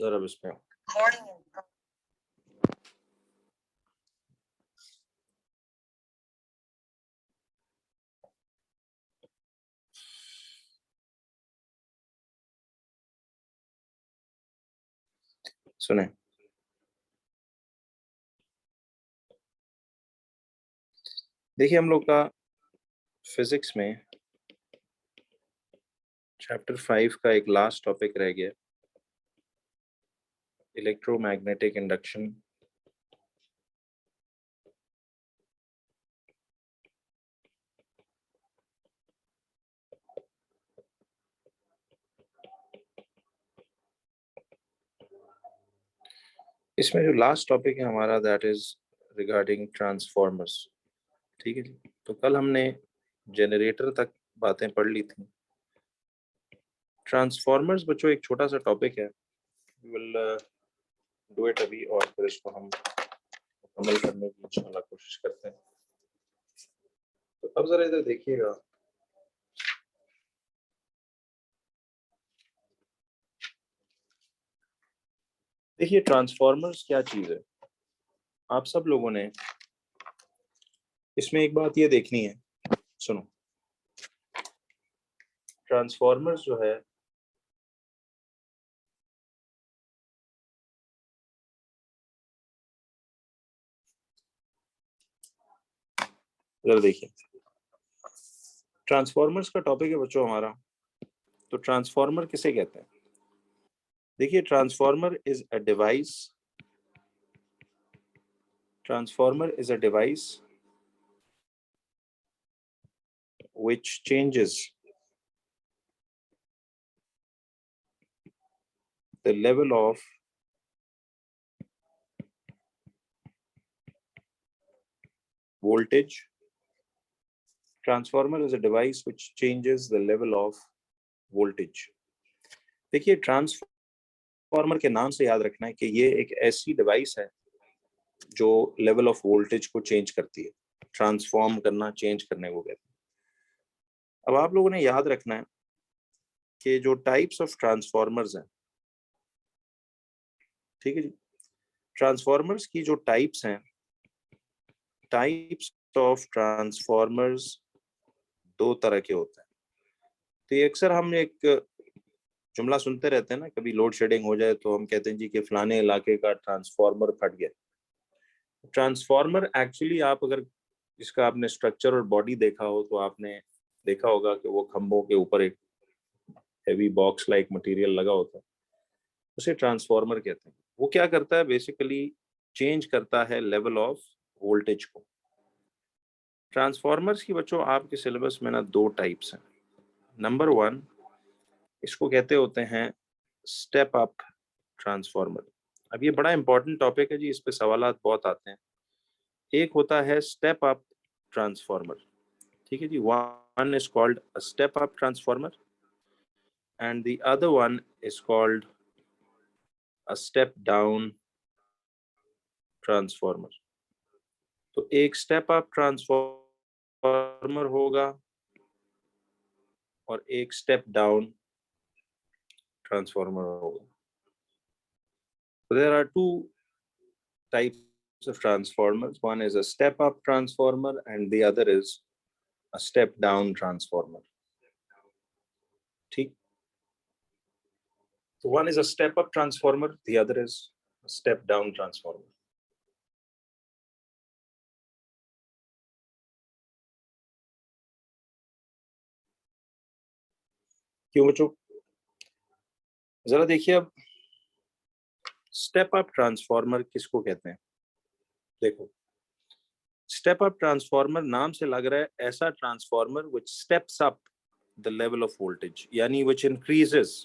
जरा इस पे सुने। देखिए हम लोग का फिजिक्स में चैप्टर 5 का एक लास्ट टॉपिक रह गया, इलेक्ट्रोमैग्नेटिक इंडक्शन। इसमें जो लास्ट टॉपिक है हमारा दैट इज रिगार्डिंग ट्रांसफॉर्मर्स। ठीक है जी। तो कल हमने जनरेटर तक बातें पढ़ ली थी। ट्रांसफॉर्मर्स बच्चों एक छोटा सा टॉपिक है, विल डू इट अभी और फिर इसको हम मुकम्मल करने की इंशाल्लाह कोशिश करते हैं। तो अब जरा इधर देखिएगा, देखिए ट्रांसफॉर्मर्स क्या चीज है। आप सब लोगों ने इसमें एक बात ये देखनी है, सुनो। ट्रांसफॉर्मर्स जो है जरा देखिए, ट्रांसफॉर्मर्स का टॉपिक है बच्चों हमारा। तो ट्रांसफॉर्मर किसे कहते हैं? देखिए transformer is a device, transformer is a device which changes the level of voltage. Transformer is a device which changes the level of voltage. देखिए ट्रांसफॉर्मर के नाम से याद रखना है कि ये एक ऐसी डिवाइस है जो लेवल ऑफ वोल्टेज को चेंज करती है। ट्रांसफॉर्म करना, चेंज करने को कहते हैं। अब आप लोगों ने याद रखना है कि जो टाइप्स ऑफ ट्रांसफॉर्मर्स हैं, ठीक है जी, ट्रांसफॉर्मर्स की जो टाइप्स हैं, टाइप्स ऑफ ट्रांसफॉर्मर्स दो तरह के होते हैं। तो ये अक्सर हम एक जुमला सुनते रहते हैं ना, कभी लोड शेडिंग हो जाए तो हम कहते हैं जी कि फलाने इलाके का ट्रांसफॉर्मर फट गया। ट्रांसफॉर्मर एक्चुअली आप अगर इसका आपने स्ट्रक्चर और बॉडी देखा हो तो आपने देखा होगा कि वो खंभों के ऊपर एक हेवी बॉक्स लाइक मटेरियल लगा होता है, उसे ट्रांसफॉर्मर कहते हैं। वो क्या करता है, बेसिकली चेंज करता है लेवल ऑफ वोल्टेज को। ट्रांसफॉर्मर्स की बच्चों आपके सिलेबस में ना दो टाइप्स हैं। नंबर 1 इसको कहते होते हैं स्टेप अप ट्रांसफॉर्मर। अब ये बड़ा इंपॉर्टेंट टॉपिक है जी, इस पे सवालात बहुत आते हैं। एक होता है स्टेप अप ट्रांसफॉर्मर, ठीक है जी, one is called a step up transformer and the other one is called a step down transformer. तो एक स्टेप अप ट्रांसफॉर्मर होगा और एक स्टेप डाउन ट्रांसफॉर्मर होगा। So there are two types of transformers. One is a step up transformer and the other is a step down transformer. ठीक, so one is a step up transformer, the other is a step down transformer. क्यों बच्चों? जरा देखिए, अब step up transformer किसको कहते हैं? देखो, स्टेप अप ट्रांसफॉर्मर नाम से लग रहा है ऐसा transformer which steps up the level of voltage, यानी which increases।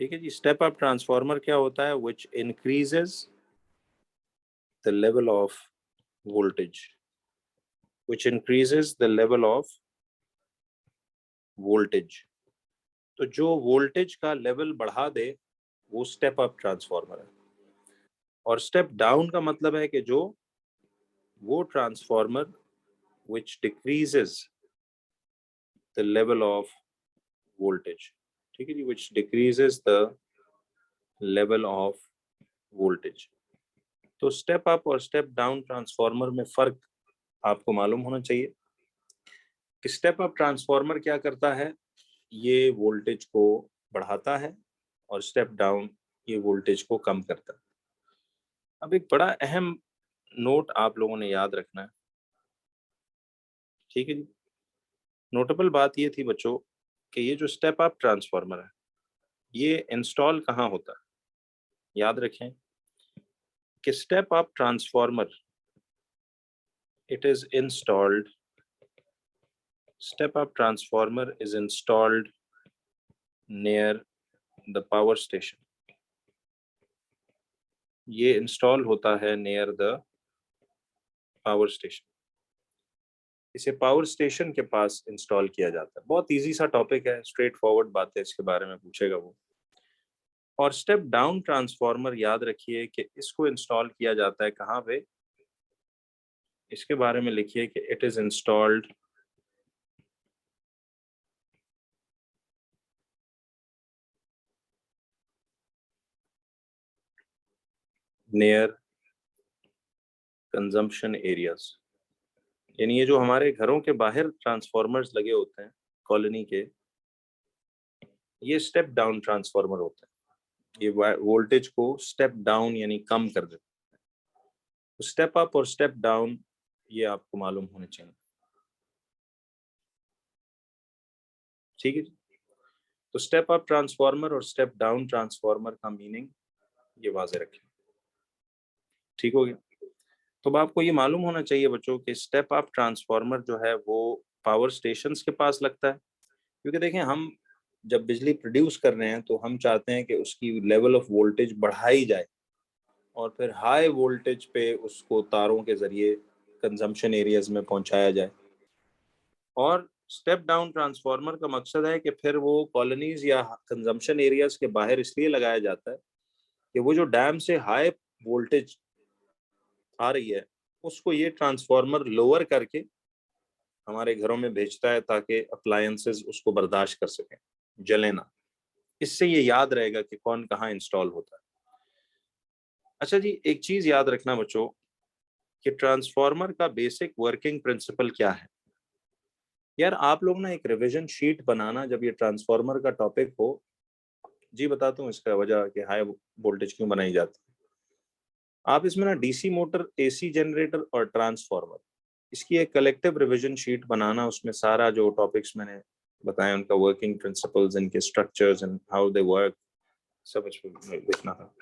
ठीक है जी, स्टेप अप ट्रांसफॉर्मर क्या होता है? which increases the level of voltage, which increases the level of voltage। तो जो वोल्टेज का लेवल बढ़ा दे वो स्टेप अप ट्रांसफॉर्मर है। और स्टेप डाउन का मतलब है कि जो वो transformer which decreases the level of voltage, ठीक है जी, which decreases the level of voltage. तो स्टेप अप और स्टेप डाउन ट्रांसफार्मर में फर्क आपको मालूम होना चाहिए कि स्टेप अप ट्रांसफार्मर क्या करता है, ये वोल्टेज को बढ़ाता है, और स्टेप डाउन ये वोल्टेज को कम करता है। अब एक बड़ा अहम नोट आप लोगों ने याद रखना है, ठीक है जी। नोटेबल बात ये थी बच्चों कि ये जो स्टेप अप ट्रांसफार्मर है ये इंस्टॉल कहाँ होता है। याद रखें कि step up transformer it is installed step up transformer is installed near the power station। ये इंस्टॉल होता है नियर द पावर स्टेशन। इसे पावर स्टेशन के पास इंस्टॉल किया जाता है। बहुत इजी सा टॉपिक है, स्ट्रेट फॉरवर्ड बात है, इसके बारे में पूछेगा वो। और स्टेप डाउन ट्रांसफार्मर याद रखिए कि इसको इंस्टॉल किया जाता है कहाँ पे, इसके बारे में लिखिए कि it is installed near consumption areas. यानी ये जो हमारे घरों के बाहर ट्रांसफार्मर्स लगे होते हैं कॉलोनी के, ये स्टेप डाउन ट्रांसफार्मर होते हैं। ये वोल्टेज को स्टेप डाउन यानी कम कर देते हैं। तो स्टेप अप और स्टेप डाउन ये आपको मालूम होने चाहिए, ठीक है जी। तो स्टेप अप ट्रांसफार्मर और स्टेप डाउन ट्रांसफार्मर का मीनिंग ये वाजे रखें, ठीक हो गया। तो अब आपको ये मालूम होना चाहिए बच्चों कि स्टेप अप ट्रांसफार्मर जो है वो पावर स्टेशंस के पास लगता है, क्योंकि देखें हम जब बिजली प्रोड्यूस कर रहे हैं तो हम चाहते हैं कि उसकी लेवल ऑफ वोल्टेज बढ़ाई जाए और फिर हाई वोल्टेज पे उसको तारों के जरिए कंजम्पशन एरियाज में पहुंचाया जाए। और स्टेप डाउन ट्रांसफार्मर का मकसद है कि फिर वो कॉलोनीज या कंजम्पशन एरियाज के बाहर इसलिए लगाया जाता है कि वो जो डैम से हाई वोल्टेज आ रही है उसको ये ट्रांसफार्मर लोअर करके हमारे घरों में भेजता है ताकि अप्लायंसेस उसको बर्दाश्त कर सकें, जले ना। इससे ये याद रहेगा कि कौन कहाँ इंस्टॉल होता है। अच्छा जी, एक चीज याद रखना बच्चों कि ट्रांसफार्मर का बेसिक वर्किंग प्रिंसिपल क्या है। यार आप लोग ना एक रिवीजन शीट बनाना जब ये ट्रांसफार्मर का टॉपिक हो। जी बताता हूँ इसका वजह कि हाई वोल्टेज क्यों बनाई जाती है। आप इसमें ना डीसी मोटर, एसी जनरेटर और ट्रांसफार्मर, इसकी एक कलेक्टिव रिवीजन शीट बनाना। उसमें सारा जो टॉपिक्स मैंने बताया उनका वर्किंग प्रिंसिपल्स, इनके structures and how they work, सब इसमें लिखना था।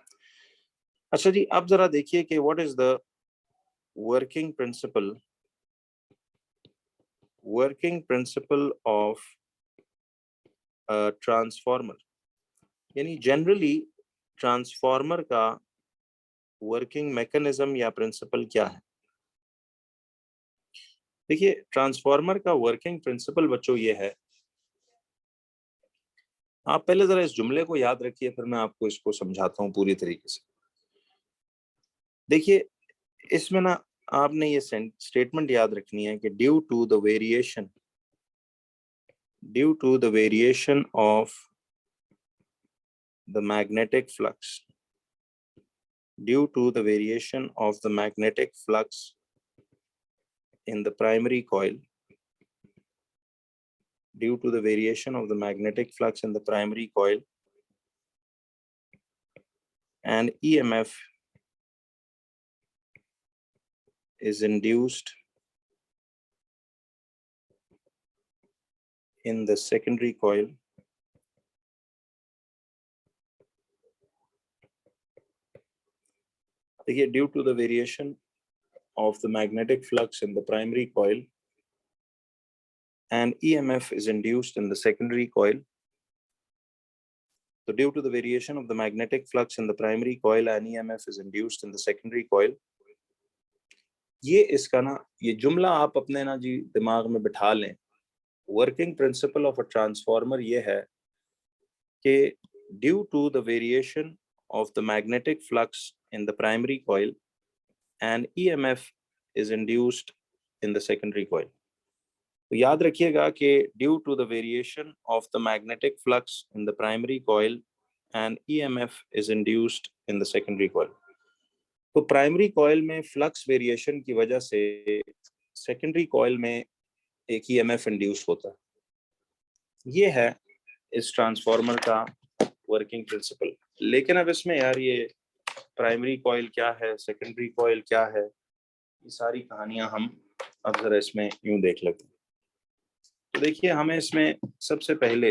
अच्छा जी, अब जरा देखिए कि what is the working principle of transformer. यानी जनरली ट्रांसफार्मर का वर्किंग मैकेनिज्म या प्रिंसिपल क्या है। देखिए ट्रांसफार्मर का वर्किंग प्रिंसिपल बच्चों ये है, आप पहले जरा इस जुमले को याद रखिए फिर मैं आपको इसको समझाता हूँ पूरी तरीके से। देखिए इसमें ना आपने ये स्टेटमेंट याद रखनी है कि due to the variation of the magnetic flux, due to the variation of the magnetic flux in the primary coil, due to the variation of the magnetic flux in the primary coil, an EMF is induced in the secondary coil, again due to the variation of the magnetic flux in the primary coil, an EMF is induced in the secondary coil. So due to the variation of the magnetic flux in the primary coil, an EMF is induced in the secondary coil. ये इसका ना ये जुमला आप अपने ना जी दिमाग में बिठा लें। Working principle of a transformer ये है कि due to the variation of the magnetic flux in the primary coil and EMF is induced in the secondary coil. तो याद रखिएगा कि due to the variation of the magnetic flux in the primary coil and EMF is induced in the secondary coil. तो primary coil में flux variation की वजह से secondary coil में एक EMF इंड्यूस होता है। ये है इस ट्रांसफार्मर का वर्किंग प्रिंसिपल। लेकिन अब इसमें यार ये प्राइमरी कॉइल क्या है, सेकेंडरी कॉइल क्या है, ये सारी कहानियां हम अब जरा इसमें यूं देख लेते हैं। तो देखिए, हमें इसमें सबसे पहले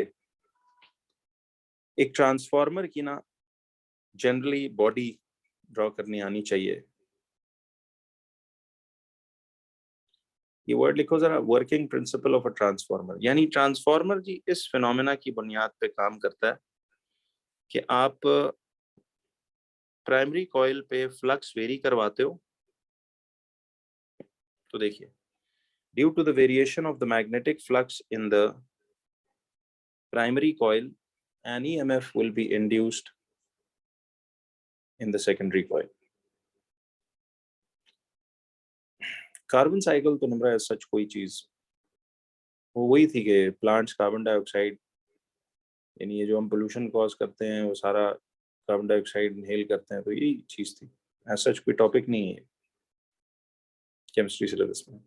एक ट्रांसफार्मर की ना जनरली बॉडी ड्रॉ करनी आनी चाहिए। ये वर्ड लिखो जरा, working principle of a transformer. यानी ट्रांसफार्मर जी इस फिनोमेना की बुनियाद पे काम करता है कि आप प्राइमरी कॉइल पे फ्लक्स वेरी करवाते हो। तो देखिए, due to the variation of the magnetic flux in the primary coil an EMF will be induced in the secondary coil. Carbon cycle तो निम्रा सच कोई चीज वो वही थी कि प्लांट्स कार्बन डाइऑक्साइड, यानी ये जो हम पोल्यूशन कॉज करते हैं वो सारा कार्बन डाइऑक्साइड इनहेल करते हैं, तो यही चीज थी। ऐसा सच कोई टॉपिक नहीं है केमिस्ट्री सिलेबस में।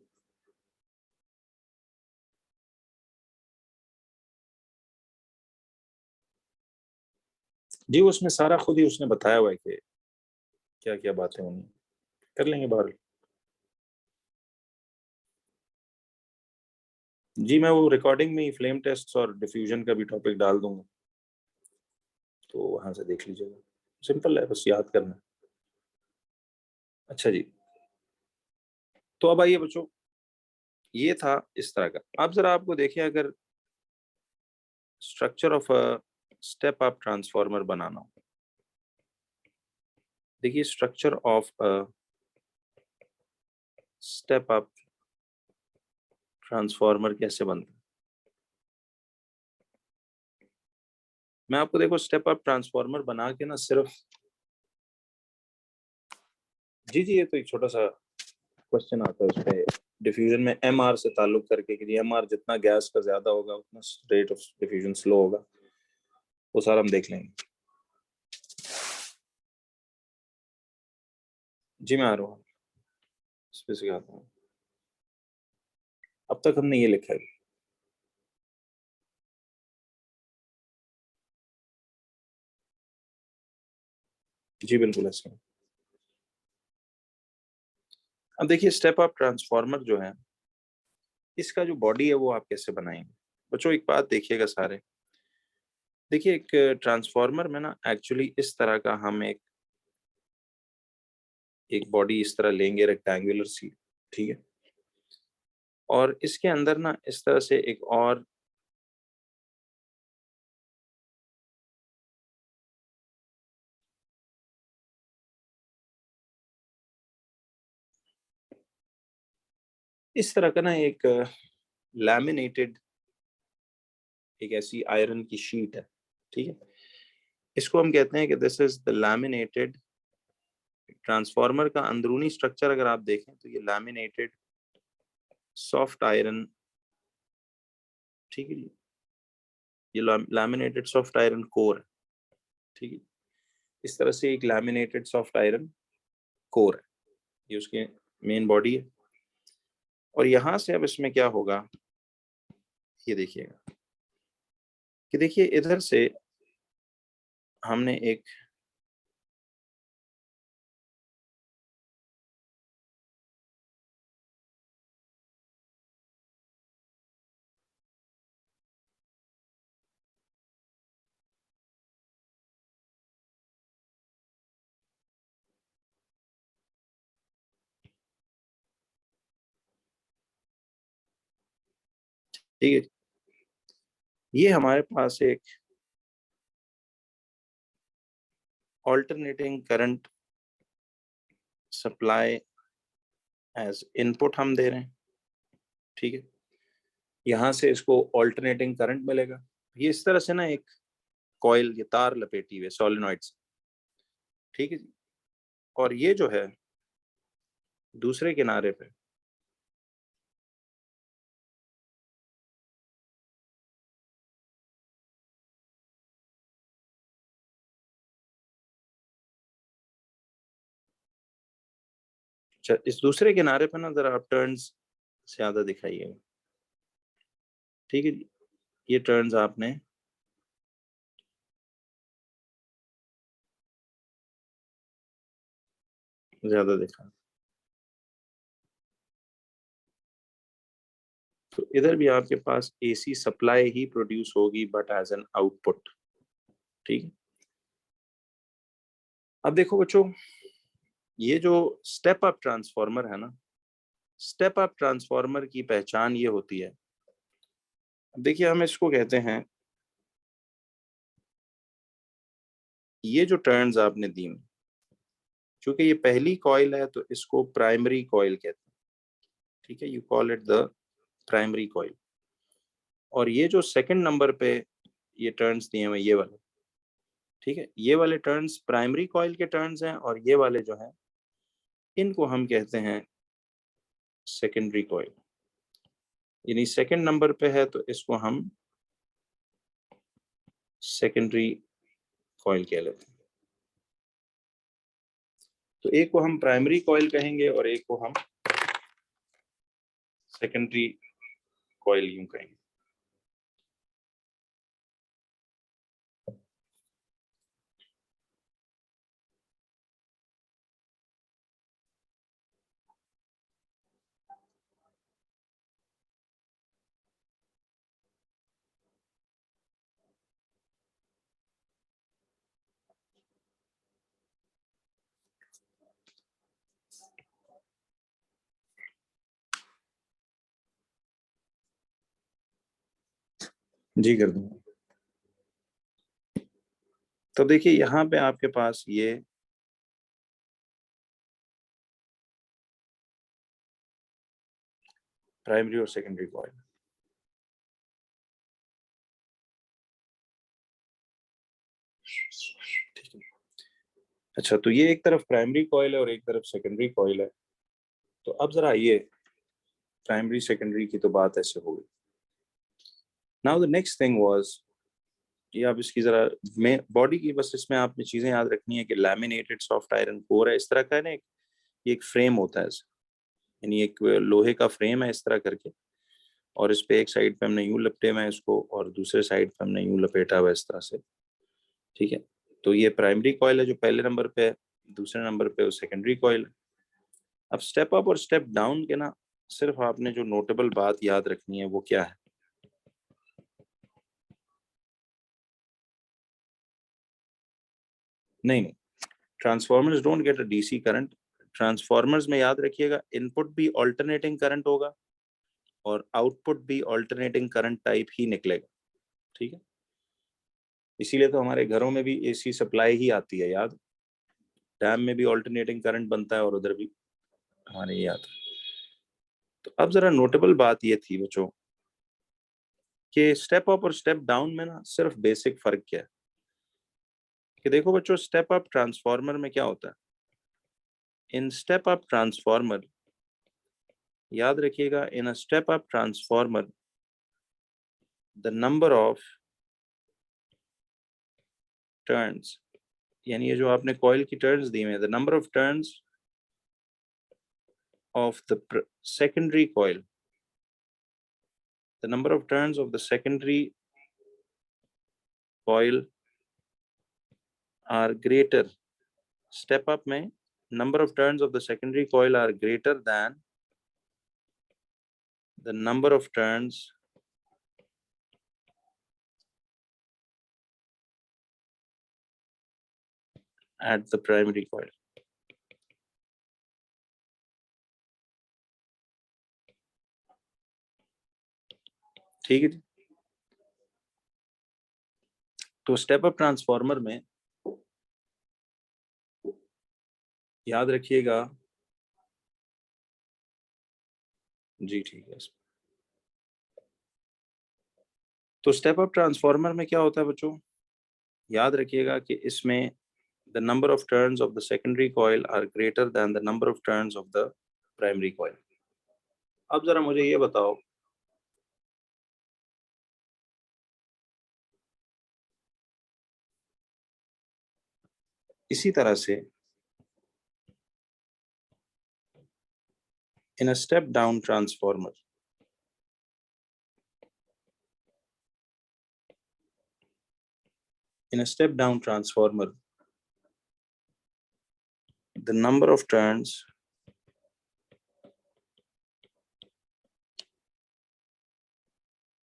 जी उसमें सारा खुद ही उसने बताया हुआ है कि क्या क्या बातें होनी, कर लेंगे बाहर। जी मैं वो रिकॉर्डिंग में ही फ्लेम टेस्ट और डिफ्यूजन का भी टॉपिक डाल दूंगा, तो वहां से देख लीजिएगा। सिंपल है, बस याद करना। अच्छा जी, तो अब आइए बच्चों, ये था इस तरह का। आप जरा आपको देखिए, अगर structure of a step up transformer बनाना हो, देखिए structure of a step up transformer कैसे बनता है। मैं आपको देखो स्टेप अप ट्रांसफार्मर बना के ना सिर्फ, जी ये तो एक छोटा सा क्वेश्चन आता है उसपे डिफ्यूजन में MR से ताल्लुक करके कि MR जितना गैस का ज्यादा होगा उतना रेट ऑफ डिफ्यूजन स्लो होगा, वो सारा हम देख लेंगे। जी मैं आ रहा हूँ, इस पे सिखाता हूँ। अब तक हमने ये लिखा है। जी बिल्कुल ऐसे। अब देखिए स्टेप अप ट्रांसफार्मर जो है, इसका जो बॉडी है वो आप कैसे बनाएंगे। बच्चों एक बात देखिएगा सारे, देखिए एक ट्रांसफार्मर में ना एक्चुअली इस तरह का हम एक बॉडी इस तरह लेंगे, रेक्टेंगुलर सी, ठीक है। और इसके अंदर ना इस तरह से एक और इस तरह का ना एक लैमिनेटेड एक ऐसी आयरन की शीट है, ठीक है। इसको हम कहते हैं कि this is the laminated transformer का अंदरूनी स्ट्रक्चर। अगर आप देखें तो ये लैमिनेटेड सॉफ्ट आयरन, ठीक है जी, ये लैमिनेटेड सॉफ्ट आयरन कोर है, ठीक है। इस तरह से एक लैमिनेटेड सॉफ्ट आयरन कोर है, ये उसकी मेन बॉडी है। और यहां से अब इसमें क्या होगा, ये देखिएगा कि देखिए इधर से हमने एक, ठीक है, ये हमारे पास एक alternating current supply as input हम दे रहे हैं, ठीक है। यहाँ से इसको ऑल्टरनेटिंग करंट मिलेगा। ये इस तरह से ना एक कॉइल, ये तार लपेटी हुई है सोलेनॉइड से, ठीक है जी। और ये जो है दूसरे किनारे पे इस दूसरे किनारे पे ना जरा आप टर्न्स ज्यादा दिखाइएगा, ठीक है जी। ये टर्न्स आपने ज्यादा दिखा। तो इधर भी आपके पास एसी सप्लाई ही प्रोड्यूस होगी बट एज एन आउटपुट, ठीक है। अब देखो बच्चों, ये जो स्टेप अप ट्रांसफॉर्मर है ना, स्टेप अप ट्रांसफॉर्मर की पहचान ये होती है, देखिए हम इसको कहते हैं, ये जो टर्न्स आपने दी, क्योंकि ये पहली कॉइल है तो इसको प्राइमरी कॉइल कहते हैं, ठीक है, you call it the primary coil. और ये जो सेकंड नंबर पे ये टर्न्स दिए हुए ये वाले, ठीक है, ये वाले टर्न्स प्राइमरी कॉइल के टर्न्स हैं, और ये वाले जो हैं इनको हम कहते हैं सेकेंडरी कॉइल। यानी सेकंड नंबर पे है तो इसको हम सेकेंडरी कॉइल कह लेते हैं। तो एक को हम प्राइमरी कॉइल कहेंगे और एक को हम सेकेंडरी कॉइल यूं कहेंगे। जी कर दूंगा। तो देखिए यहाँ पे आपके पास ये प्राइमरी और सेकेंडरी कॉइल, ठीक है। अच्छा, तो ये एक तरफ प्राइमरी कॉइल है और एक तरफ सेकेंडरी कॉइल है। तो अब जरा ये प्राइमरी सेकेंडरी की तो बात ऐसे हो गई। Now the next thing was, ये आप इसकी जरा में बॉडी की बस इसमें आपने चीजें याद रखनी है कि लैमिनेटेड सॉफ्ट आयरन कोर है, इस तरह का है ना, एक फ्रेम होता है, यानी एक लोहे का फ्रेम है इस तरह करके, और इस पे एक साइड पे हमने यूं लपटे हुए हैं इसको, और दूसरे साइड पे हमने यूं लपेटा हुआ है इस तरह से, ठीक है। तो ये प्राइमरी कॉइल है जो पहले नंबर पे है, दूसरे नंबर पे वो सेकेंडरी कॉइल है। अब स्टेप अप और स्टेप डाउन के ना सिर्फ आपने जो नोटेबल बात याद रखनी है वो क्या है, नहीं नहीं, transformers don't get a DC current. Transformers में याद रखिएगा इनपुट भी ऑल्टरनेटिंग करंट होगा और आउटपुट भी ऑल्टरनेटिंग करंट टाइप ही निकलेगा, ठीक है। इसीलिए तो हमारे घरों में भी एसी सप्लाई ही आती है, याद, डैम में भी ऑल्टरनेटिंग करंट बनता है और उधर भी हमारे ये आता है। तो अब जरा नोटेबल बात ये थी बच्चों कि स्टेप अप और स्टेप डाउन में ना सिर्फ बेसिक फर्क क्या है, कि देखो बच्चों स्टेप अप ट्रांसफार्मर में क्या होता है, इन स्टेप अप ट्रांसफार्मर, याद रखिएगा, in a step up transformer the number of turns, यानी ये जो आपने कॉइल की टर्न्स दी हुई है, the number of turns of the secondary coil, the number of turns of the secondary coil are greater, step up में number of turns of the secondary coil are greater than the number of turns at the primary coil, ठीक है जी। तो step up transformer में याद रखिएगा, जी ठीक है। तो स्टेप अप ट्रांसफार्मर में क्या होता है बच्चों, याद रखिएगा कि इसमें the number of turns of the secondary coil are greater than the number of turns of the primary coil। अब जरा मुझे ये बताओ, इसी तरह से in a step down transformer, the number of turns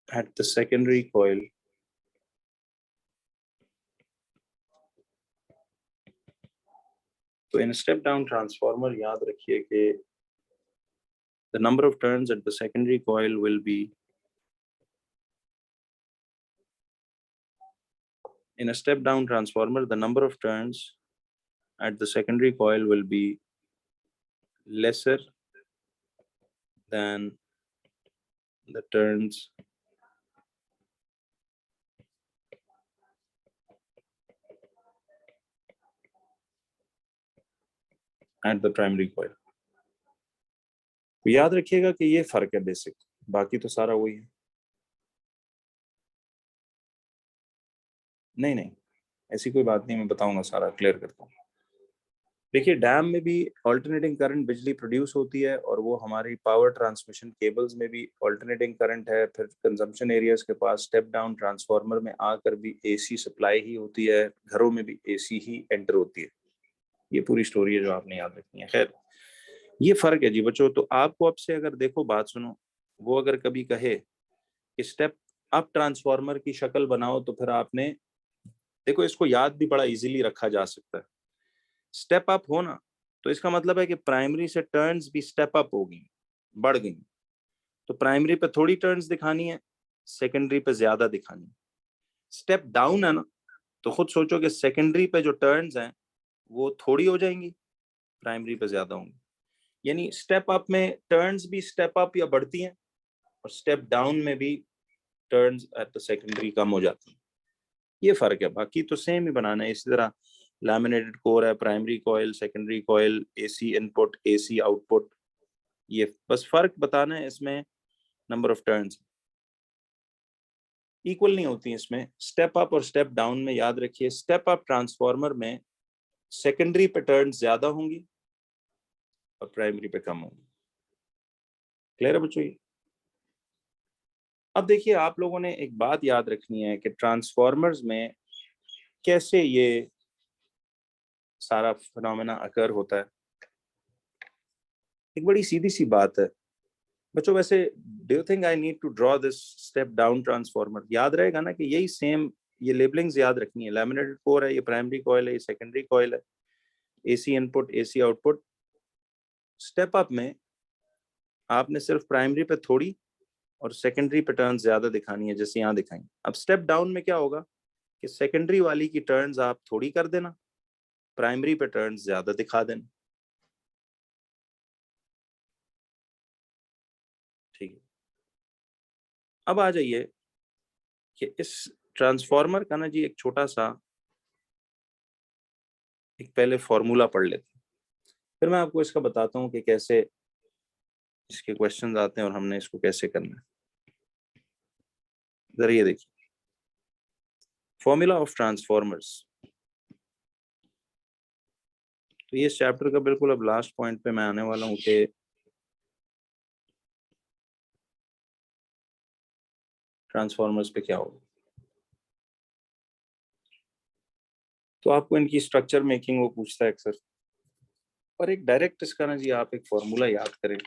at the secondary coil तो in a step down transformer याद रखिए कि the number of turns at the secondary coil will be in a step down transformer the number of turns at the secondary coil will be lesser than the turns at the primary coil। तो याद रखिएगा कि ये फर्क है basic, बाकी तो सारा वही है। नहीं ऐसी कोई बात नहीं, मैं बताऊंगा, सारा क्लियर करता हूँ। देखिए डैम में भी ऑल्टरनेटिंग करंट बिजली प्रोड्यूस होती है और वो हमारी पावर ट्रांसमिशन केबल्स में भी ऑल्टरनेटिंग करंट है। फिर कंजम्पशन एरियाज के पास स्टेप डाउन ट्रांसफार्मर में आकर भी एसी सप्लाई ही होती है, घरों में भी एसी ही एंटर होती है। ये पूरी स्टोरी है जो आपने याद रखनी है। खैर ये फर्क है जी बच्चों। तो आपको अब से अगर देखो बात सुनो, वो अगर कभी कहे कि स्टेप अप ट्रांसफार्मर की शक्ल बनाओ तो फिर आपने देखो इसको याद भी बड़ा इजीली रखा जा सकता है। स्टेप अप हो ना तो इसका मतलब है कि प्राइमरी से टर्न्स भी स्टेप अप होगी, बढ़ गई। तो प्राइमरी पे थोड़ी टर्न्स दिखानी है, सेकेंडरी पे ज्यादा दिखानी है। स्टेप डाउन है ना तो खुद सोचो कि सेकेंडरी पे जो टर्न्स हैं वो थोड़ी हो जाएंगी, प्राइमरी पे ज्यादा होंगी। यानी स्टेप अप में टर्न्स भी स्टेप अप या बढ़ती हैं और स्टेप डाउन में भी टर्न्स एट द सेकेंडरी कम हो जाती हैं। ये फर्क है, बाकी तो सेम ही बनाना है। इसी तरह लैमिनेटेड कोर है, primary coil, secondary coil, AC input, AC output, ये बस फर्क बताना है। इसमें नंबर ऑफ टर्न्स इक्वल नहीं होती हैं। इसमें स्टेप अप और स्टेप डाउन में याद रखिए, स्टेप अप ट्रांसफार्मर में सेकेंडरी पे टर्न्स ज्यादा होंगी और प्राइमरी पे कम होंगी। क्लियर है बच्चों? अब देखिए आप लोगों ने एक बात याद रखनी है कि ट्रांसफार्मर्स में कैसे ये सारा फिनोमेना अकर होता है। एक बड़ी सीधी सी बात है बच्चों। वैसे do you think I need to draw this step down transformer? याद रहेगा ना कि यही सेम, ये लेबलिंग्स याद रखनी है। लैमिनेटेड कोर है, ये प्राइमरी कॉइल है, ये सेकेंडरी कॉइल है, AC input, AC output. Step up में आपने सिर्फ प्राइमरी पे थोड़ी और सेकेंडरी पे टर्न्स ज्यादा दिखानी है, जैसे यहाँ दिखाई। अब स्टेप डाउन में क्या होगा कि सेकेंडरी वाली की टर्न्स आप थोड़ी कर देना, प्राइमरी पे टर्न्स ज्यादा दिखा देना। ठीक है, अब आ जाइए कि इस ट्रांसफार्मर का ना जी एक छोटा सा एक पहले फॉर्मूला पढ़ लेते हैं, फिर मैं आपको इसका बताता हूँ कि कैसे इसके क्वेश्चंस आते हैं और हमने इसको कैसे करना है। जरा ये देखिए, फॉर्मूला ऑफ ट्रांसफार्मर्स। तो ये इस चैप्टर का बिल्कुल अब लास्ट पॉइंट पे मैं आने वाला हूँ कि ट्रांसफार्मर्स पे क्या होगा। तो आपको इनकी स्ट्रक्चर मेकिंग वो पूछता है अक्सर, और एक डायरेक्ट इसका ना जी आप एक फॉर्मूला याद करें।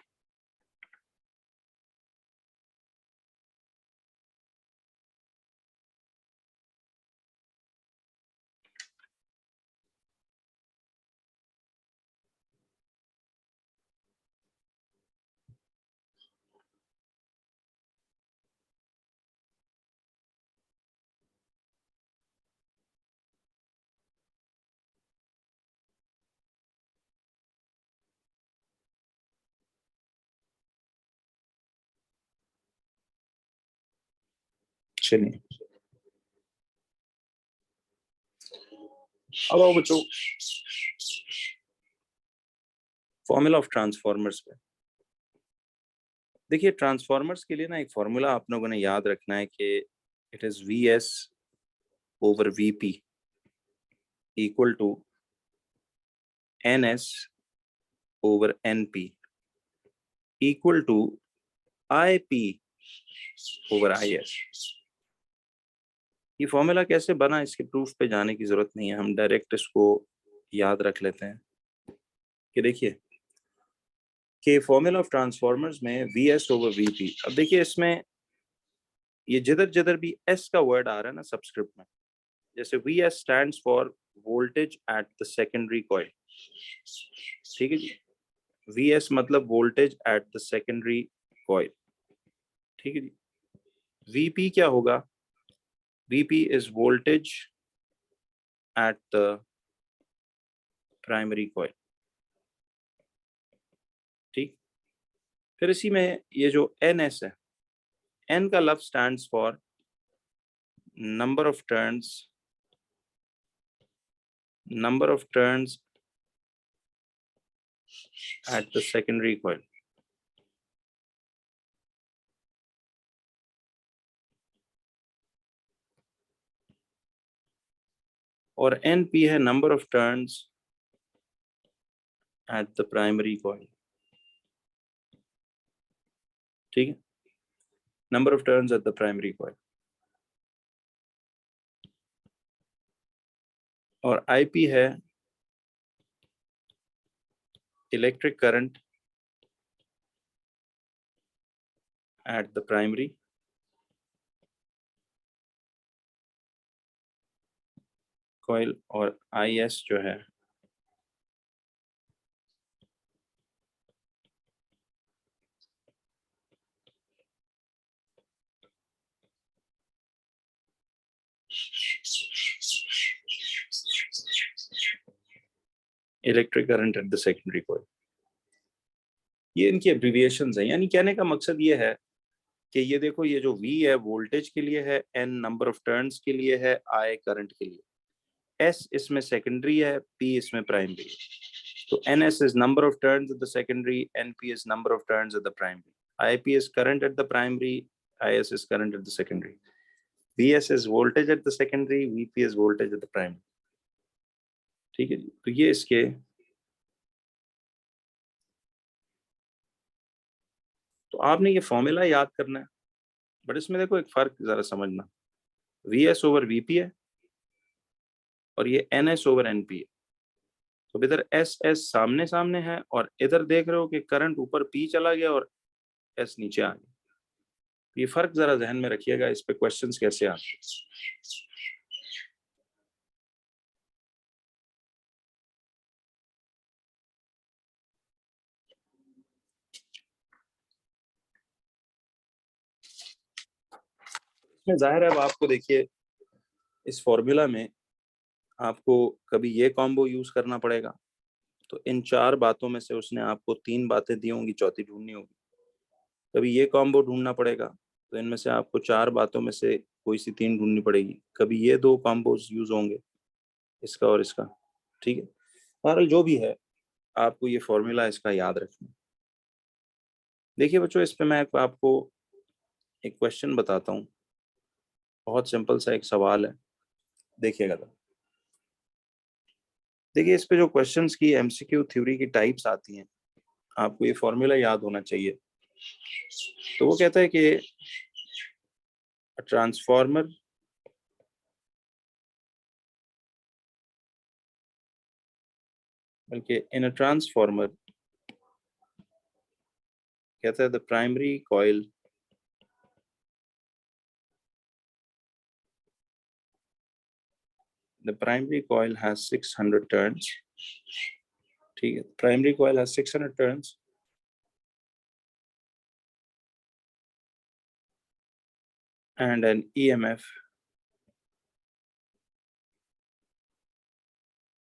चलिए अब आओ बच्चों फॉर्मूला ऑफ ट्रांसफार्मर्स पे। देखिए ट्रांसफार्मर्स के लिए ना एक फॉर्मूला आप लोगों ने याद रखना है कि it is V S over V P equal to N S over N P. Equal to IP over IS। ये फॉर्मूला कैसे बना, इसके प्रूफ पे जाने की जरूरत नहीं है, हम डायरेक्ट इसको याद रख लेते हैं कि देखिए कि फॉर्मूला ऑफ ट्रांसफॉर्मर्स में VS ओवर VP। अब देखिए इसमें ये जिधर जिधर भी S का वर्ड आ रहा है ना सबस्क्रिप्ट में, जैसे VS stands for voltage at the secondary coil, ठीक है जी। VS मतलब voltage at the secondary coil, ठीक है जी। VP क्या होगा? VP is voltage at the primary coil, ठीक। फिर इसी में ये जो NS है, N का लफ्ज stands for number of turns at the secondary coil। और NP है number of turns at the primary coil, ठीक है, number of turns at the primary coil। और IP है electric current at the primary coil। और IS जो है electric current at the secondary coil. ये इनकी एब्रिविएशंस हैं, यानी कहने का मकसद ये है कि ये देखो, ये जो V है वोल्टेज के लिए है, N नंबर ऑफ टर्न्स के लिए है, I करंट के लिए, S इसमें सेकेंडरी है, P इसमें प्राइमरी है। तो NS is number of turns at the secondary, NP is number of turns at the primary, IP is current at the primary, IS is current at the secondary, VS is voltage at the secondary, VP is voltage at the primary, ठीक है जी। तो ये इसके तो आपने ये formula याद करना है, बट इसमें देखो एक फर्क जरा समझना, VS ओवर VP है और ये NS ओवर NP है। तो इधर SS सामने सामने है और इधर देख रहे हो कि करंट ऊपर P चला गया और S नीचे आ गया। ये फर्क जरा ध्यान में रखिएगा, इस पे क्वेश्चंस कैसे आते हैं। इसमें जाहिर है अब आपको देखिए इस फॉर्मूला में आपको कभी ये कॉम्बो यूज करना पड़ेगा, तो इन 4 बातों में से उसने आपको 3 बातें दी होंगी, चौथी ढूंढनी होगी। कभी ये कॉम्बो ढूंढना पड़ेगा, तो इनमें से आपको 4 बातों में से कोई सी 3 ढूंढनी पड़ेगी। कभी ये 2 कॉम्बोज यूज होंगे, इसका और इसका, ठीक है। बहरहाल जो भी है, आपको ये फॉर्मूला इसका याद रखना है। देखिए बच्चों, इस पे मैं आपको एक क्वेश्चन बताता हूँ, बहुत सिंपल सा एक सवाल है, देखिएगा। तो देखिए इस पे जो क्वेश्चंस की MCQ थ्योरी की टाइप्स आती हैं, आपको ये फॉर्मूला याद होना चाहिए। तो वो कहता है कि ट्रांसफॉर्मर बल्कि इन अ ट्रांसफॉर्मर, कहता है the primary coil has 600 turns, ठीक है। Primary coil has 600 turns and an EMF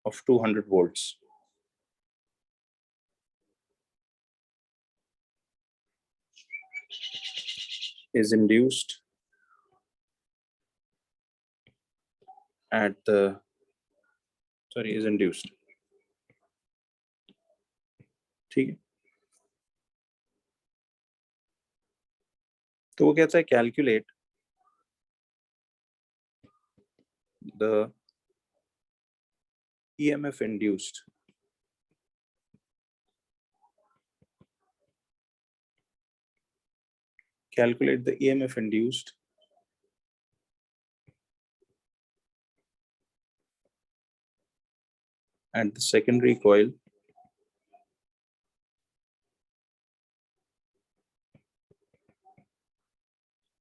of 200 volts। is induced at the is induced, ठीक है। तो वो कहता है calculate the EMF induced calculate the EMF induced at the secondary coil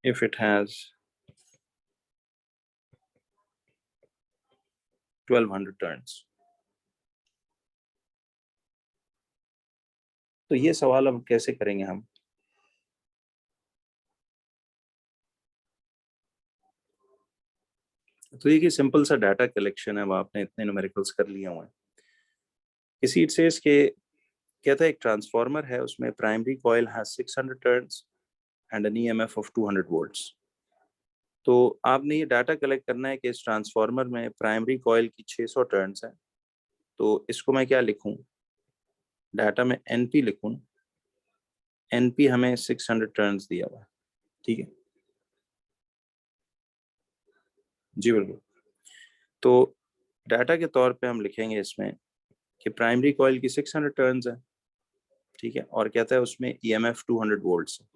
if it has 1200 turns। तो ये सवाल अब कैसे करेंगे हम? तो ये सिंपल सा डाटा कलेक्शन है, अब आपने इतने न्यूमेरिकल्स कर लिए हुए हैं। किसी इट सेज के कहता है एक ट्रांसफार्मर है, उसमें primary coil has 600 turns and an EMF of 200 volts. तो आपने ये डाटा कलेक्ट करना है कि इस ट्रांसफार्मर में प्राइमरी कॉइल की 600 टर्न्स हैं। तो इसको मैं क्या लिखूं? डाटा में एनपी लिखूं। एनपी हमें 600 टर्न्स दिया हुआ है, ठीक है जी, बिल्कुल। तो डाटा के तौर पे हम लिखेंगे इसमें कि प्राइमरी कॉइल की 600 टर्न्स है, ठीक है, और कहता है उसमें ईएमएफ 200 वोल्ट्स है।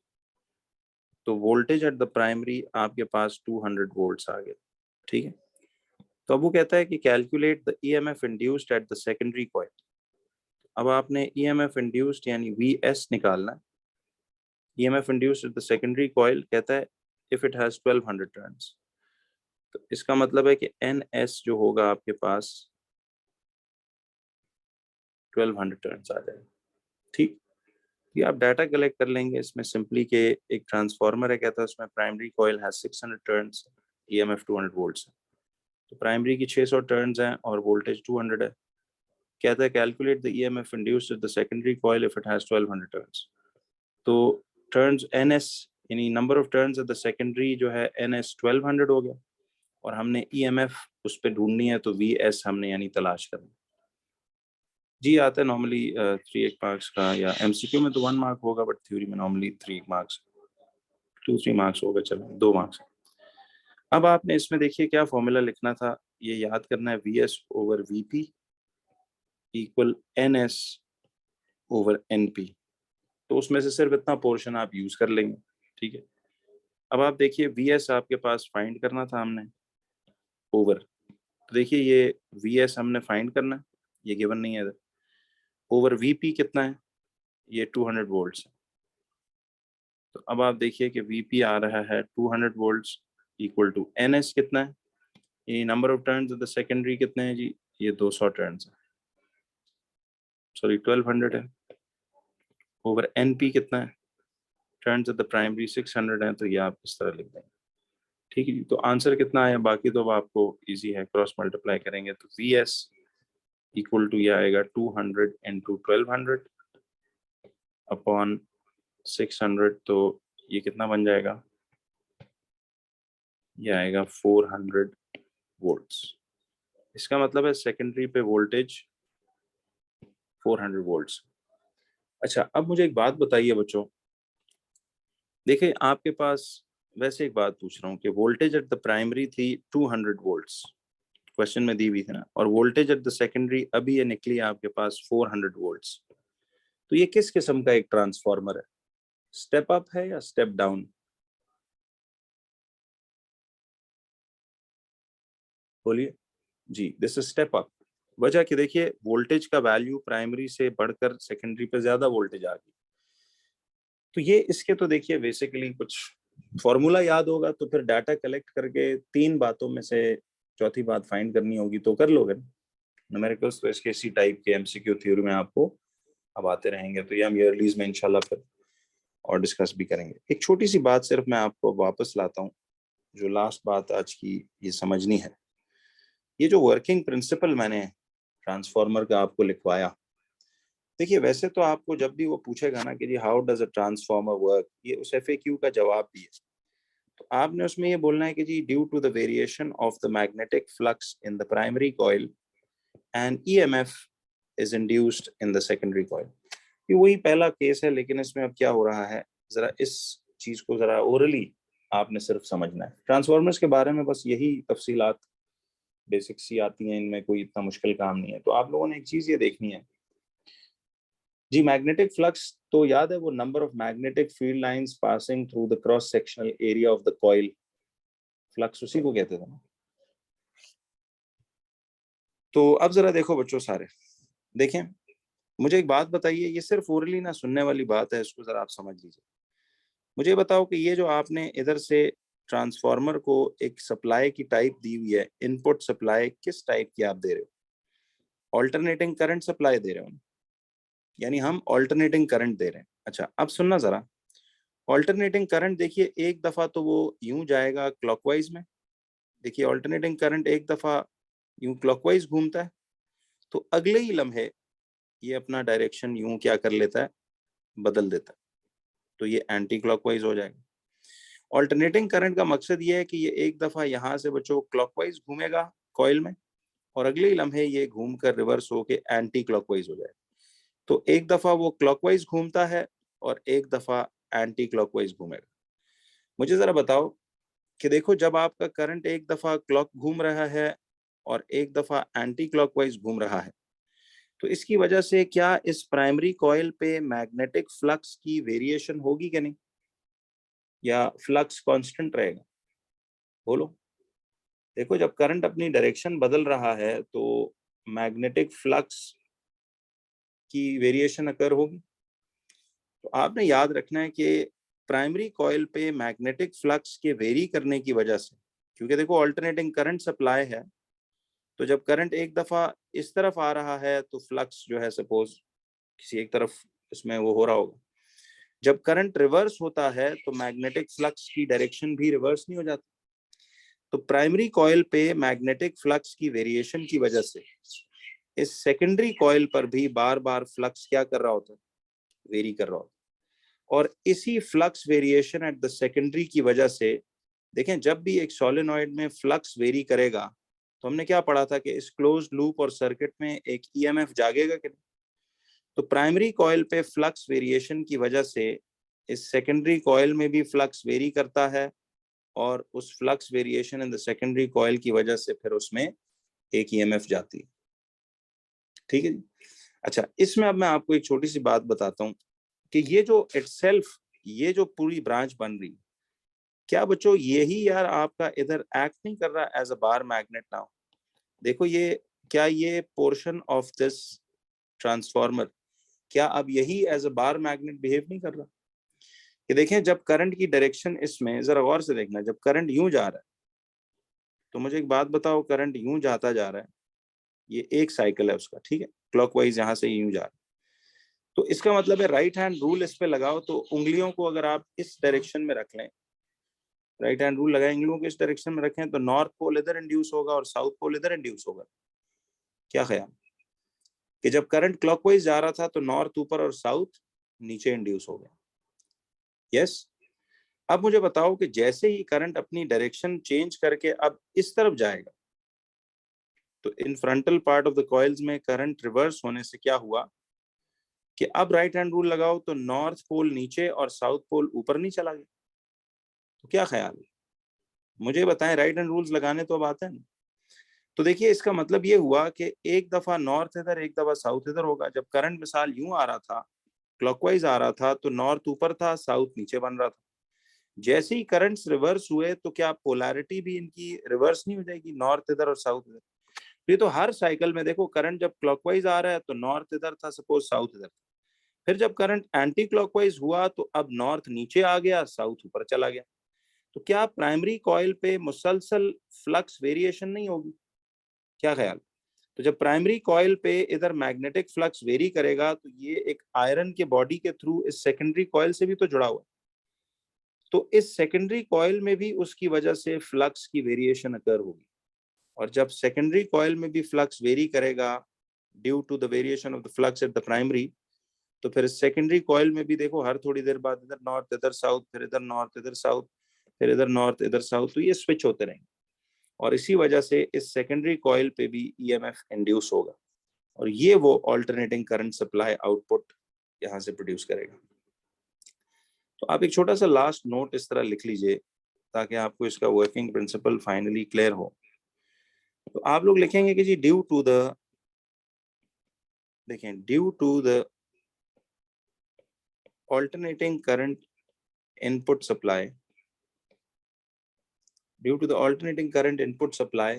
तो वोल्टेज एट द प्राइमरी आपके पास 200 वोल्ट्स आ गए, ठीक है। तो अब वो कहता है कि calculate the EMF induced at the secondary coil. अब आपने ईएमएफ इंड्यूस्ड यानी वीएस निकालना है। EMF induced at the secondary coil कहता है इफ इट हैज 1200 टर्न्स। तो इसका मतलब है कि एनएस जो होगा आपके पास 1200 टर्न्स आ जाएगा, ठीक। ये आप डाटा कलेक्ट कर लेंगे इसमें सिंपली के एक ट्रांसफार्मर है, कहता है उसमें primary coil has 600 turns, EMF 200 volts है। तो प्राइमरी की 600 टर्न्स हैं और वोल्टेज 200 है। कहता है calculate the EMF induced at the secondary coil if it has 1200 turns. तो टर्न्स एनएस यानी number of turns at the secondary जो है एनएस 1200 हो गया, और हमने ईएमएफ उस पर ढूंढनी है, तो वीएस हमने यानी तलाश करना जी। आता है नॉर्मली 3 मार्क्स का, या एमसीक्यू में तो 1 मार्क होगा, बट थ्योरी में नॉर्मली 3 मार्क्स 2-3 मार्क्स होगा, चलो 2 मार्क्स। अब आपने इसमें देखिए क्या फॉर्मूला लिखना था, ये याद करना है, VS over VP equal NS over NP. तो उसमें से सिर्फ इतना पोर्शन आप यूज कर लेंगे, ठीक है। अब आप देखिए वीएस आपके पास फाइंड करना था हमने ओवर, तो देखिए ये वीएस हमने फाइंड करना है, ये गिवन नहीं है, ओवर वीपी कितना है, ये 200 वोल्ट्स है। तो अब आप देखिए कि वीपी आ रहा है 200 वोल्ट्स इक्वल टू एनएस कितना है, ये number of turns the secondary कितने हैं जी, ये 200 टर्न्स है, सॉरी 1200 है, ओवर एनपी कितना है, टर्न्स ऑफ द प्राइमरी 600 है, तो ये आप इस तरह लिख देंगे, ठीक है जी। तो आंसर कितना आया, बाकी तो अब आपको इजी है, क्रॉस मल्टीप्लाई करेंगे तो वी एस इक्वल टू ये आएगा 200 इंटू 1200 अपॉन 600, तो ये कितना बन जाएगा, ये आएगा 400 वोल्ट्स। इसका मतलब है सेकेंडरी पे वोल्टेज 400 वोल्ट्स। अच्छा, अब मुझे एक बात बताइए बच्चों, देखिए आपके पास, वैसे एक बात पूछ रहा हूँ कि वोल्टेज एट द प्राइमरी थी 200 वोल्ट्स, क्वेश्चन में दी हुई थी ना, और वोल्टेज एट द सेकेंडरी अभी ये निकली आपके पास 400 वोल्ट्स। तो ये किस किस्म का एक ट्रांसफार्मर है, स्टेप अप है या स्टेप डाउन? बोलिए जी, दिस इज स्टेप अप। वजह कि देखिए वोल्टेज का वैल्यू प्राइमरी से बढ़कर सेकेंडरी पे ज्यादा वोल्टेज आ गई। तो ये इसके तो देखिए बेसिकली कुछ फॉर्मूला याद होगा, तो फिर डाटा कलेक्ट करके 3 बातों में से चौथी बात फाइंड करनी होगी, तो कर लोगे। न्यूमेरिकल्स तो इसके इसी टाइप के एमसीक्यू थ्योरी में आपको अब आते रहेंगे, तो ये हम ईयरलीज में इंशाल्लाह फिर और डिस्कस भी करेंगे। एक छोटी सी बात सिर्फ मैं आपको वापस लाता हूँ, जो लास्ट बात आज की ये समझनी है। ये जो वर्किंग प्रिंसिपल मैंने ट्रांसफार्मर का आपको लिखवाया, देखिए वैसे तो आपको जब भी वो पूछेगा ना कि जी how does a transformer work, ये उस एफएक्यू का जवाब भी है। तो आपने उसमें ये बोलना है कि जी due to the variation of the magnetic flux in the primary coil and EMF is induced in the secondary coil. ये वही पहला केस है, लेकिन इसमें अब क्या हो रहा है, जरा इस चीज को जरा ओरली आपने सिर्फ समझना है। ट्रांसफार्मर्स के बारे में बस यही तफसीलात बेसिक सी आती हैं, इनमें कोई इतना मुश्किल काम नहीं है। तो आप लोगों ने एक चीज ये देखनी है जी, मैग्नेटिक फ्लक्स तो याद है वो number of magnetic field lines passing through the cross sectional area of the coil, flux उसी को कहते थे ना। तो अब जरा देखो बच्चों सारे, देखें मुझे एक बात बताइए, ये सिर्फ ओरली ना सुनने वाली बात है, इसको जरा आप समझ लीजिए। मुझे बताओ कि ये जो आपने इधर से ट्रांसफार्मर को एक सप्लाई की टाइप दी हुई है, इनपुट सप्लाई किस टाइप की आप दे रहे हो? ऑल्टरनेटिंग करंट सप्लाई दे रहे हो, यानी हम ऑल्टरनेटिंग करंट दे रहे हैं। अच्छा अब सुनना जरा, ऑल्टरनेटिंग करंट देखिए एक दफा तो वो यूं जाएगा क्लॉकवाइज में, देखिए ऑल्टरनेटिंग करंट एक दफा यूं क्लॉकवाइज घूमता है, तो अगले ही लम्हे ये अपना डायरेक्शन यूं क्या कर लेता है, बदल देता है, तो ये एंटी क्लॉकवाइज हो जाएगा। ऑल्टरनेटिंग करंट का मकसद ये है कि ये एक दफा यहाँ से बच्चों क्लॉकवाइज घूमेगा कॉइल में, और अगले ही लम्हे ये घूमकर रिवर्स होके एंटी क्लॉकवाइज हो जाएगा। तो एक दफा वो क्लॉकवाइज घूमता है और एक दफा एंटी क्लॉकवाइज घूमेगा। मुझे जरा बताओ कि देखो जब आपका करंट एक दफा क्लॉक घूम रहा है और एक दफा एंटी क्लॉकवाइज घूम रहा है, तो इसकी वजह से क्या इस प्राइमरी कॉइल पे मैग्नेटिक फ्लक्स की वेरिएशन होगी कि नहीं, या फ्लक्स कांस्टेंट रहेगा? बोलो। देखो जब करंट अपनी डायरेक्शन बदल रहा है तो मैग्नेटिक फ्लक्स की वेरिएशन अकर होगी। तो आपने याद रखना है कि प्राइमरी कॉइल पे मैग्नेटिक फ्लक्स के वेरी करने की वजह से, क्योंकि देखो ऑल्टरनेटिंग करंट सप्लाई है, तो जब करंट एक दफा इस तरफ आ रहा है तो फ्लक्स जो है सपोज किसी एक तरफ इसमें वो हो रहा होगा, जब करंट रिवर्स होता है तो मैग्नेटिक फ्लक्स की डायरेक्शन भी रिवर्स नहीं हो जाती। तो प्राइमरी कॉइल पे मैग्नेटिक फ्लक्स की वेरिएशन की वजह से इस सेकेंडरी कॉइल पर भी बार बार फ्लक्स क्या कर रहा होता है, वेरी कर रहा होता है। और इसी flux variation at the secondary की वजह से, देखें जब भी एक सोलेनॉइड में फ्लक्स वेरी करेगा तो हमने क्या पढ़ा था कि इस क्लोज लूप और सर्किट में एक ईएमएफ जागेगा कि नहीं। तो प्राइमरी कॉइल पे फ्लक्स वेरिएशन की वजह से इस सेकेंडरी कॉइल में भी फ्लक्स वेरी करता है, और उस flux variation in the secondary coil की वजह से फिर उसमें एक ईएमएफ जाती है। ठीक है जी। अच्छा इसमें अब मैं आपको एक छोटी सी बात बताता हूँ कि ये जो इटसेल्फ ये जो पूरी ब्रांच बन रही, क्या बच्चों यही यार आपका इधर एक्ट नहीं कर रहा as a bar magnet now? देखो ये, क्या ये पोर्शन ऑफ दिस ट्रांसफॉर्मर, क्या अब यही as a bar magnet behave नहीं कर रहा? कि देखें जब करंट की डायरेक्शन, इसमें जरा गौर से देखना, जब करंट यूं जा रहा है तो मुझे एक बात बताओ, करंट यूं जाता जा रहा है, ये एक साइकिल है उसका, ठीक है, क्लॉकवाइज यहाँ से यूं जा रहा है, तो इसका मतलब है राइट हैंड रूल इस पे लगाओ, तो उंगलियों को अगर आप इस डायरेक्शन में रख लें, राइट हैंड रूल लगाए उंगलियों को इस डायरेक्शन में रखें, तो नॉर्थ पोल इधर इंड्यूस होगा और साउथ पोल इधर इंड्यूस होगा। क्या ख्याल कि जब करंट क्लॉकवाइज जा रहा था तो नॉर्थ ऊपर और साउथ नीचे इंड्यूस हो गया? यस। अब मुझे बताओ कि जैसे ही करंट अपनी डायरेक्शन चेंज करके अब इस तरफ जाएगा, तो in frontal part of the coils में करंट रिवर्स होने से क्या हुआ कि अब राइट हैंड रूल लगाओ तो नॉर्थ पोल नीचे और साउथ पोल ऊपर नहीं चला गया। तो क्या ख्याल है, मुझे बताएं, राइट हैंड रूल्स लगाने तो अब आते हैं ना। तो देखिए इसका मतलब ये हुआ कि एक दफा नॉर्थ इधर एक दफा साउथ इधर होगा। जब करंट मिसाल यूं आ रहा था, क्लॉकवाइज आ रहा था, तो नॉर्थ ऊपर था साउथ नीचे बन रहा था। जैसे ही करंट्स रिवर्स हुए तो क्या पोलैरिटी भी इनकी रिवर्स नहीं हो जाएगी, नॉर्थ इधर और साउथ इधर? ये तो हर साइकिल में देखो, करंट जब क्लॉकवाइज आ रहा है तो नॉर्थ इधर था, सपोज साउथ इधर था, फिर जब करंट एंटी क्लॉकवाइज हुआ तो अब नॉर्थ नीचे आ गया, साउथ ऊपर चला गया। तो क्या प्राइमरी कॉइल पे मुसलसल फ्लक्स वेरिएशन नहीं होगी? क्या ख्याल? तो जब प्राइमरी कॉइल पे इधर मैग्नेटिक फ्लक्स वेरी करेगा तो ये एक आयरन के बॉडी के थ्रू इस सेकेंडरी कॉइल से भी तो जुड़ा हुआ, तो इस सेकेंडरी कॉइल में भी उसकी वजह से फ्लक्स की वेरिएशन अकर होगी। और जब सेकेंडरी कॉइल में भी फ्लक्स वेरी करेगा due to the variation of the flux at the primary, तो फिर सेकेंडरी कॉइल में भी देखो हर थोड़ी देर बाद इधर नॉर्थ इधर साउथ, फिर इधर नॉर्थ इधर साउथ, फिर इधर नॉर्थ इधर साउथ, तो ये स्विच होते रहेंगे, और इसी वजह से इस सेकेंडरी कॉइल पे भी ईएमएफ इंड्यूस होगा, और ये वो ऑल्टरनेटिंग करंट सप्लाई आउटपुट यहाँ से प्रोड्यूस करेगा। तो आप एक छोटा सा लास्ट नोट इस तरह लिख लीजिए ताकि आपको इसका वर्किंग प्रिंसिपल फाइनली क्लियर हो। तो आप लोग लिखेंगे कि जी ड्यू टू द, देखें due to the alternating current input supply, due to the alternating current input supply,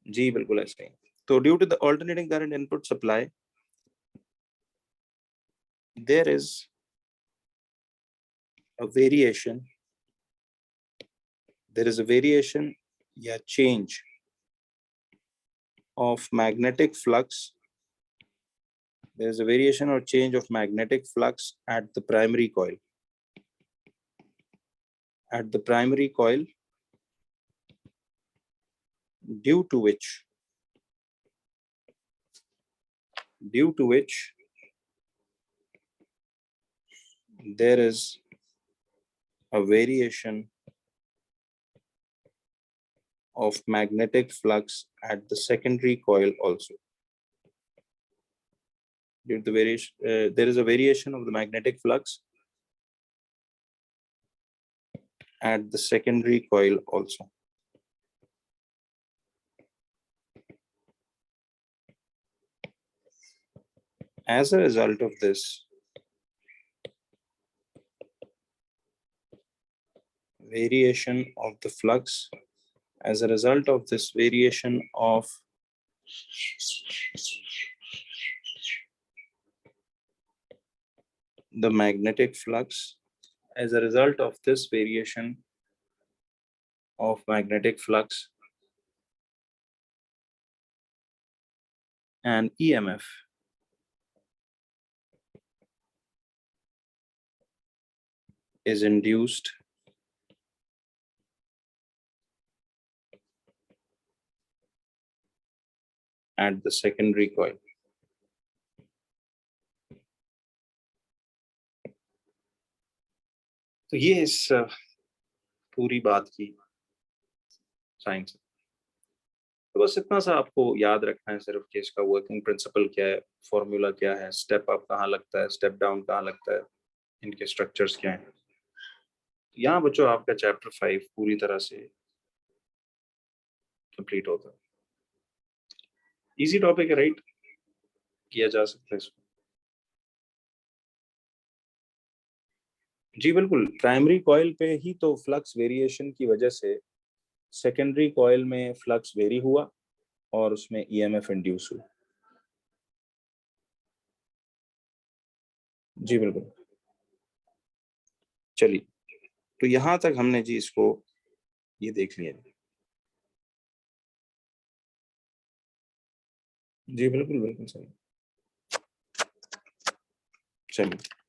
जी बिल्कुल ऐसे ही। तो due to the alternating current input supply, there is a variation, या change of magnetic flux. There is a variation or change of magnetic flux at the primary coil. At the primary coil, due to which there is a variation of magnetic flux at the secondary coil also. Due to the variation, there is a variation of the magnetic flux at the secondary coil also. As a result of this variation of the flux, as a result of this variation of the magnetic flux, as a result of this variation of magnetic flux, and EMF is induced at the secondary coil. तो ये इस पूरी बात की science. तो बस इतना सा आपको याद रखना है सिर्फ कि इसका वर्किंग प्रिंसिपल क्या है, फॉर्मूला क्या है, स्टेप अप कहाँ लगता है, स्टेप डाउन कहाँ लगता है, इनके स्ट्रक्चर्स क्या हैं। यहाँ बच्चों आपका चैप्टर 5 पूरी तरह से कंप्लीट होता है। इजी टॉपिक है, राइट? किया जा सकता है इसको। जी बिल्कुल, प्राइमरी कॉइल पे ही तो फ्लक्स वेरिएशन की वजह से सेकेंडरी कॉइल में फ्लक्स वेरी हुआ और उसमें ईएमएफ इंड्यूस हुआ। जी बिल्कुल। चलिए, तो यहां तक हमने जी इसको ये देख लिया। जी बिल्कुल बिल्कुल सही। चलिए।